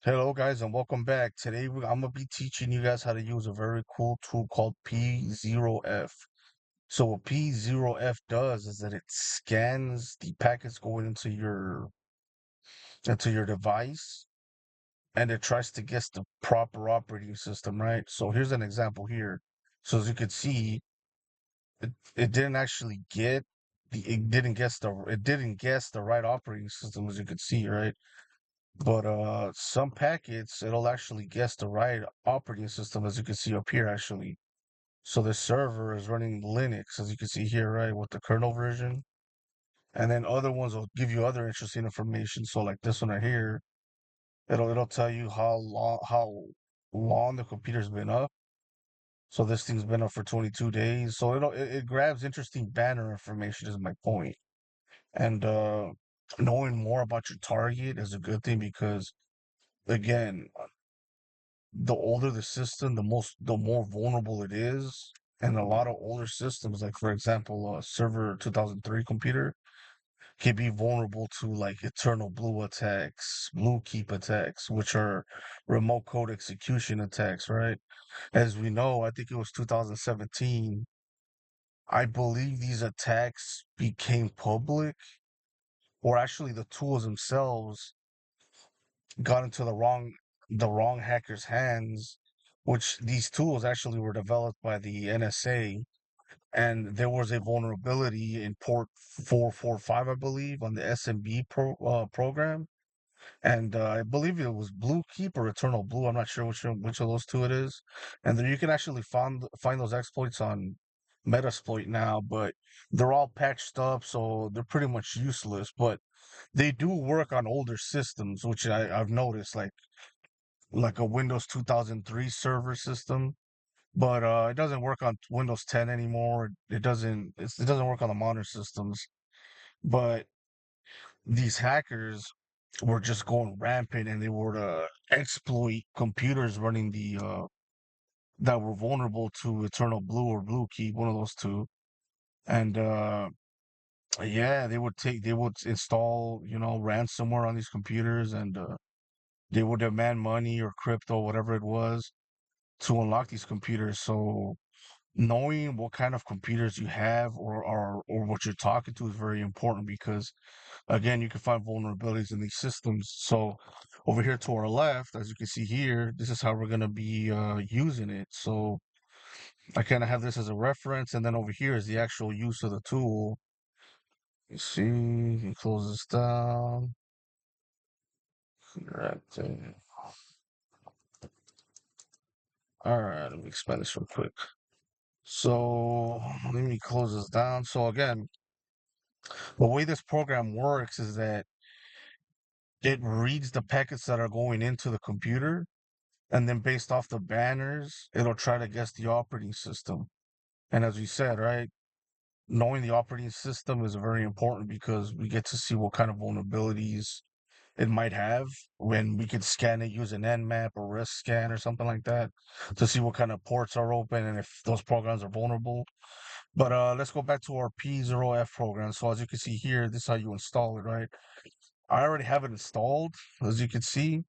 Hello guys and welcome back. Today I'm gonna be teaching you guys how to use a very cool tool called p0f. So what p0f does is that it scans the packets going into your device and it tries to guess the proper operating system, right? So here's an example here. So as you can see, it didn't actually get it didn't guess the right operating system as you can see, right? But some packets it'll actually guess the right operating system as you can see up here actually. So the server is running Linux as you can see here, right, with the kernel version. And then other ones will give you other interesting information. So like this one right here, it'll tell you how long the computer's been up. So this thing's been up for 22 days. So it grabs interesting banner information is my point. And knowing more about your target is a good thing because again, the older the system, the more vulnerable it is. And a lot of older systems, like for example, a server 2003 computer, can be vulnerable to like eternal blue attacks, blue keep attacks, which are remote code execution attacks, right? As we know, I think it was 2017. I believe these attacks became public, or actually the tools themselves got into the wrong hackers' hands, which these tools actually were developed by the NSA, and there was a vulnerability in port 445, I believe, on the SMB program, and I believe it was Blue Keep or Eternal Blue. I'm not sure which of those two it is, and then you can actually find those exploits on Metasploit now, but they're all patched up, so they're pretty much useless. But they do work on older systems, which I've noticed, like a Windows 2003 server system, but it doesn't work on Windows 10 anymore. It doesn't work on the modern systems. But these hackers were just going rampant, and they were to exploit computers running the that were vulnerable to Eternal Blue or Blue Key, one of those two. And yeah, they would install ransomware on these computers, and they would demand money or crypto, whatever it was, to unlock these computers. So knowing what kind of computers you have or what you're talking to is very important because again you can find vulnerabilities in these systems. So over here to our left, as you can see here, this is how we're going to be using it. So I kind of have this as a reference, and then over here is the actual use of the tool. You see, you can close this down right there. All right, let me expand this real quick. So let me close this down. So again, the way this program works is that it reads the packets that are going into the computer, and then based off the banners, it'll try to guess the operating system. And as we said, right, knowing the operating system is very important because we get to see what kind of vulnerabilities it might have when we could scan it using Nmap or risk scan or something like that to see what kind of ports are open and if those programs are vulnerable. But let's go back to our p0f program. So as you can see here, this is how you install it, right? I already have it installed, as you can see.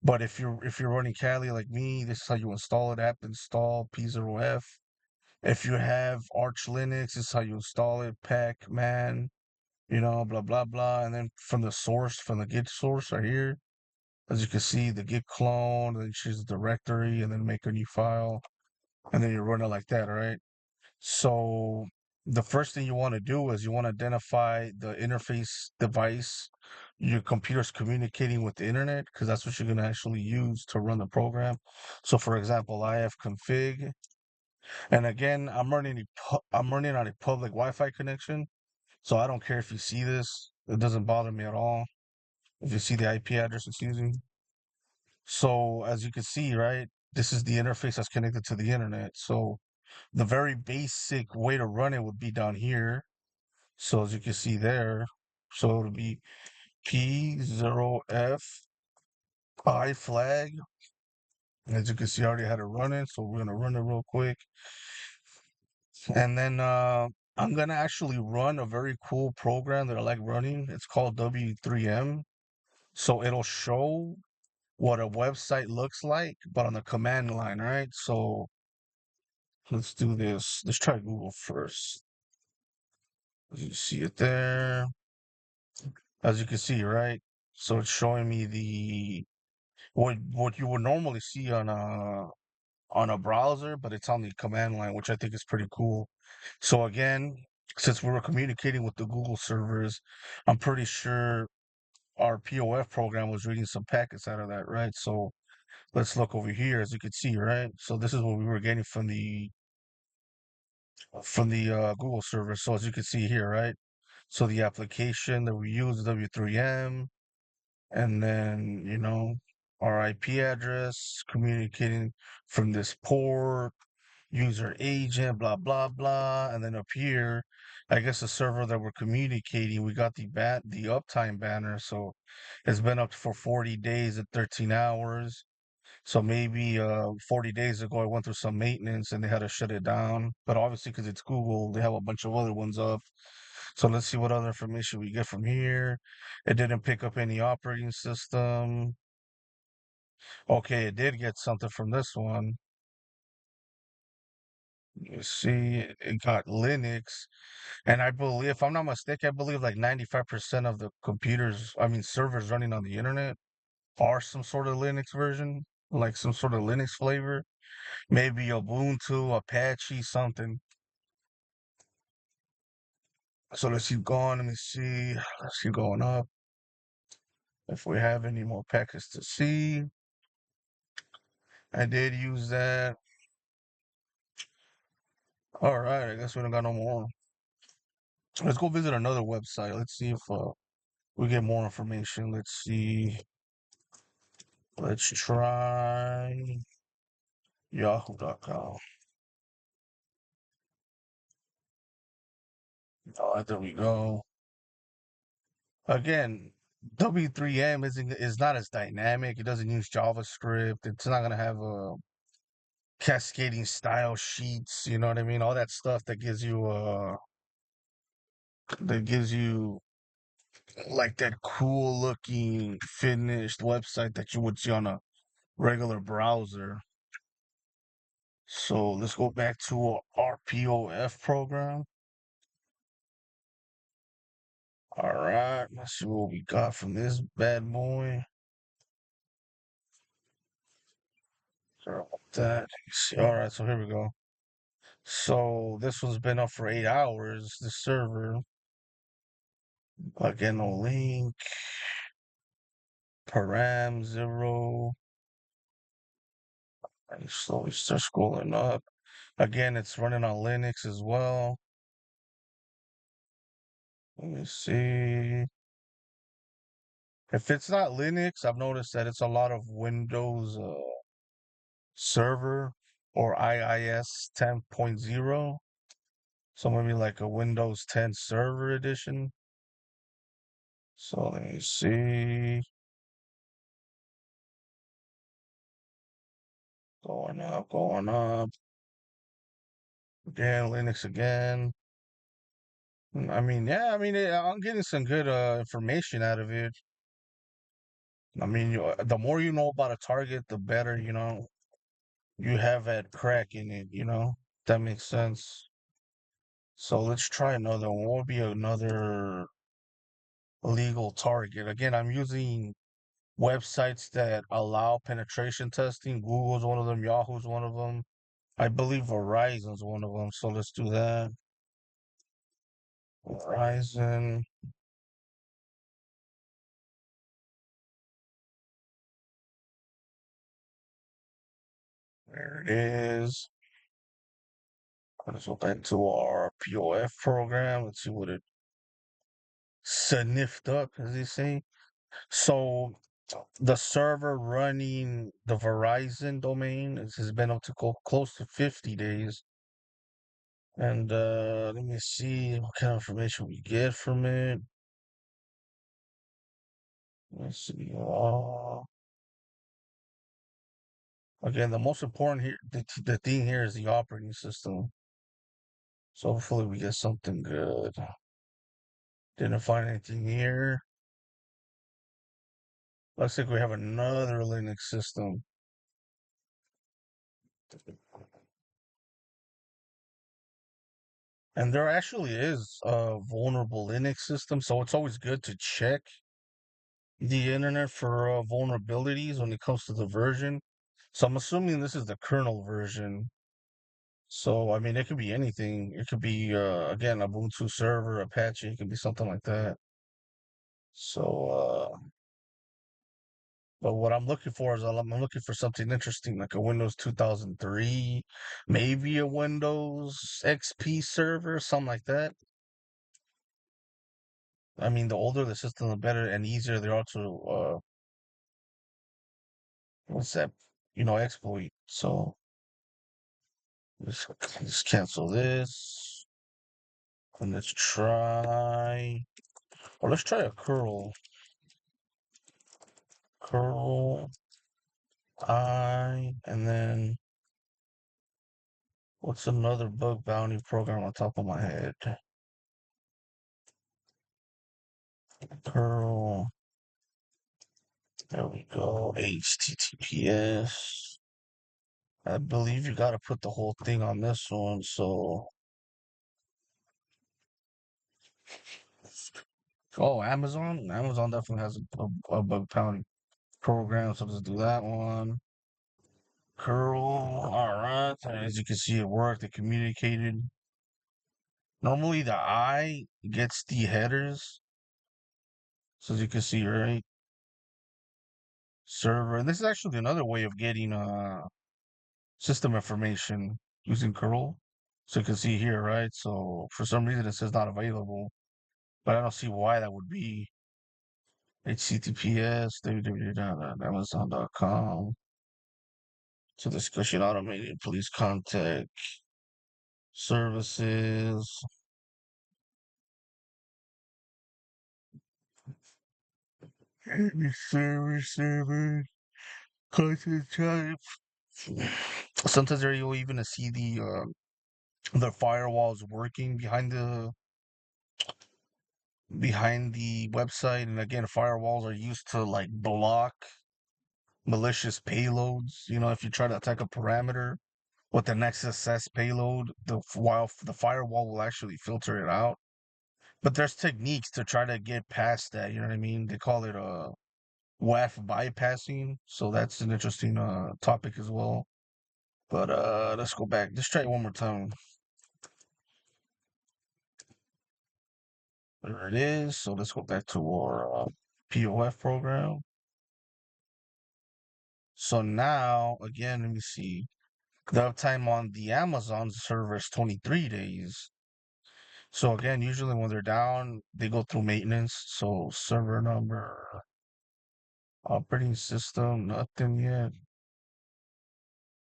But if you're running Kali like me, this is how you install it. App install p0f. If you have Arch Linux, this is how you install it. Pack man, blah blah blah. And then from the source, from the Git source right here, as you can see, the Git clone, and then choose the directory, and then make a new file, and then you run it like that, all right? So the first thing you want to do is you want to identify the interface device your computer's communicating with the internet because that's what you're going to actually use to run the program. So for example, I have config, and again, I'm running on a public Wi-Fi connection, so I don't care if you see this. It doesn't bother me at all if you see the IP address it's using. So as you can see, right, this is the interface that's connected to the internet. So the very basic way to run it would be down here. So as you can see there, so it'll be p0f I flag. As you can see, I already had it running, so we're gonna run it real quick. And then I'm gonna actually run a very cool program that I like running. It's called W3M. So it'll show what a website looks like, but on the command line, right? So let's do this. Let's try Google first. You see it there, as you can see, right? So it's showing me the what you would normally see on a browser, but it's on the command line, which I think is pretty cool. So again, since we were communicating with the Google servers, I'm pretty sure our p0f program was reading some packets out of that, right? So let's look over here, as you can see, right? So this is what we were getting from the Google server. So as you can see here, right? So the application that we use is W3M, and then our IP address communicating from this port, user agent, blah blah blah, and then up here, I guess the server that we're communicating, we got the uptime banner, so it's been up for 40 days and 13 hours. So maybe 40 days ago, I went through some maintenance and they had to shut it down. But obviously, because it's Google, they have a bunch of other ones up. So let's see what other information we get from here. It didn't pick up any operating system. Okay, it did get something from this one. You see, it got Linux. And I believe, if I'm not mistaken, I believe like 95% of the computers, I mean, servers running on the internet are some sort of Linux version, like some sort of Linux flavor. Maybe Ubuntu, Apache, something. So let's keep going. Let me see. Let's keep going up. If we have any more packets to see. I did use that. All right. I guess we don't got no more. Let's go visit another website. Let's see if we get more information. Let's see. Let's try yahoo.com. All right, there we go. Again, W3M is not as dynamic. It doesn't use JavaScript. It's not gonna have a cascading style sheets, you know what I mean? All that stuff that gives you like that cool looking finished website that you would see on a regular browser. So let's go back to our p0f program. All right, let's see what we got from this bad boy. Sorry about that. See, all right, so here we go. So this one's been up for 8 hours. The server, again, no link. Param 0. And slowly start scrolling up. Again, it's running on Linux as well. Let me see. If it's not Linux, I've noticed that it's a lot of Windows Server or IIS 10.0. So maybe like a Windows 10 Server Edition. So let me see. Going up, going up. Again, Linux again. I mean, yeah, I mean, I'm getting some good information out of it. I mean, the more you know about a target, the better, you have at cracking it. That makes sense. So let's try another one. What would be another legal target? Again, I'm using websites that allow penetration testing. Google's one of them, Yahoo's one of them. I believe Verizon's one of them. So let's do that. Verizon. There it is. Let's go back to our p0f program. Let's see what it sniffed up, as they say. So the server running the Verizon domain has been up to close to 50 days. And let me see what kind of information we get from it. Let's see. Again, the most important here, the thing here is the operating system. So hopefully we get something good. Didn't find anything here. Looks like we have another Linux system. And there actually is a vulnerable Linux system, so it's always good to check the internet for vulnerabilities when it comes to the version. So I'm assuming this is the kernel version. So I mean, it could be anything. It could be again Ubuntu server, Apache. It could be something like that. So, but what I'm looking for is I'm looking for something interesting, like a Windows 2003, maybe a Windows XP server, something like that. I mean, the older the system, the better and easier they are to what's that? Exploit. So let's cancel this and let's try. Or let's try a curl and then what's another bug bounty program on top of my head? Curl. There we go. HTTPS. I believe you got to put the whole thing on this one. So, oh, Amazon. Amazon definitely has a bug bounty program. So let's do that one. Curl. All right. As you can see, it worked. It communicated. Normally, the I gets the headers. So as you can see, right? Server. And this is actually another way of getting system information using curl. So you can see here, right? So for some reason it says not available, but I don't see why that would be. HTTPS www.amazon.com. So discussion automated police contact services. Server content type. Sometimes there you'll even see the firewalls working behind the website. And again, firewalls are used to like block malicious payloads. If you try to attack a parameter with an XSS payload, while the firewall will actually filter it out. But there's techniques to try to get past that. You know what I mean? They call it WAF bypassing. So that's an interesting topic as well. But let's go back. Let's try it one more time. There it is. So let's go back to our p0f program. So now, again, let me see. The uptime on the Amazon server is 23 days. So again, usually when they're down, they go through maintenance. So server number, operating system, nothing yet.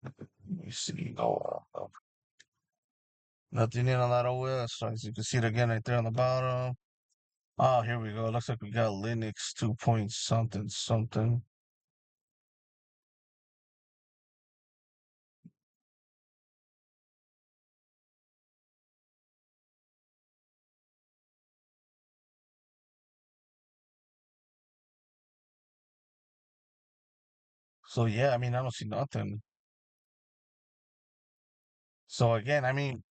Let me see. Nothing yet on that OS. So as you can see it again right there on the bottom. Oh, here we go. Looks like we got Linux 2 point something something. So yeah, I mean, I don't see nothing. So again, I mean,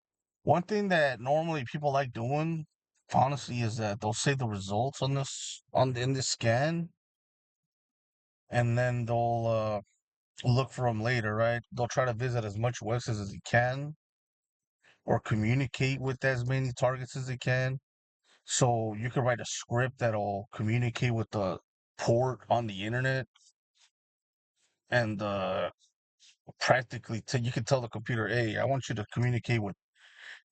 one thing that normally people like doing, honestly, is that they'll save the results on in this scan, and then they'll look for them later, right? They'll try to visit as much websites as they can, or communicate with as many targets as they can. So you can write a script that'll communicate with the port on the internet, and practically you can tell the computer, "Hey, I want you to communicate with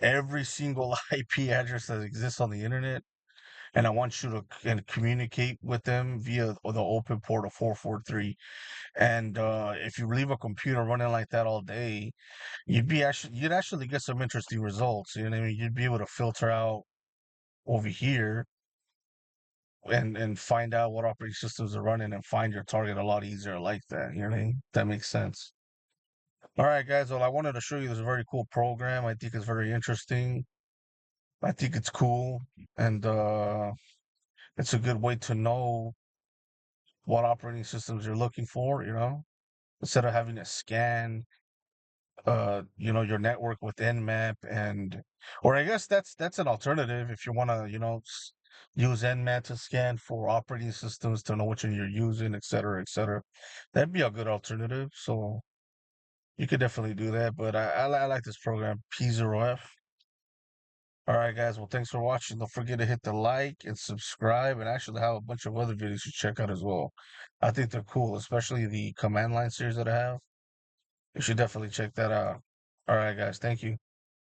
every single IP address that exists on the internet." And I want you to communicate with them via the open port of 443. And if you leave a computer running like that all day, you'd actually get some interesting results. You know what I mean? You'd be able to filter out over here and find out what operating systems are running and find your target a lot easier like that. You know what I mean? That makes sense. All right, guys. Well, I wanted to show you this very cool program. I think it's very interesting. I think it's cool, and it's a good way to know what operating systems you're looking for, instead of having to scan your network with nmap or I guess that's an alternative if you want to use nmap to scan for operating systems to know which one you're using, etc., etc. That'd be a good alternative. So you could definitely do that, but I like this program p0f. All right, guys, well, thanks for watching. Don't forget to hit the like and subscribe, and actually have a bunch of other videos to check out as well. I think they're cool, especially the command line series that I have. You should definitely check that out. All right, guys. Thank you.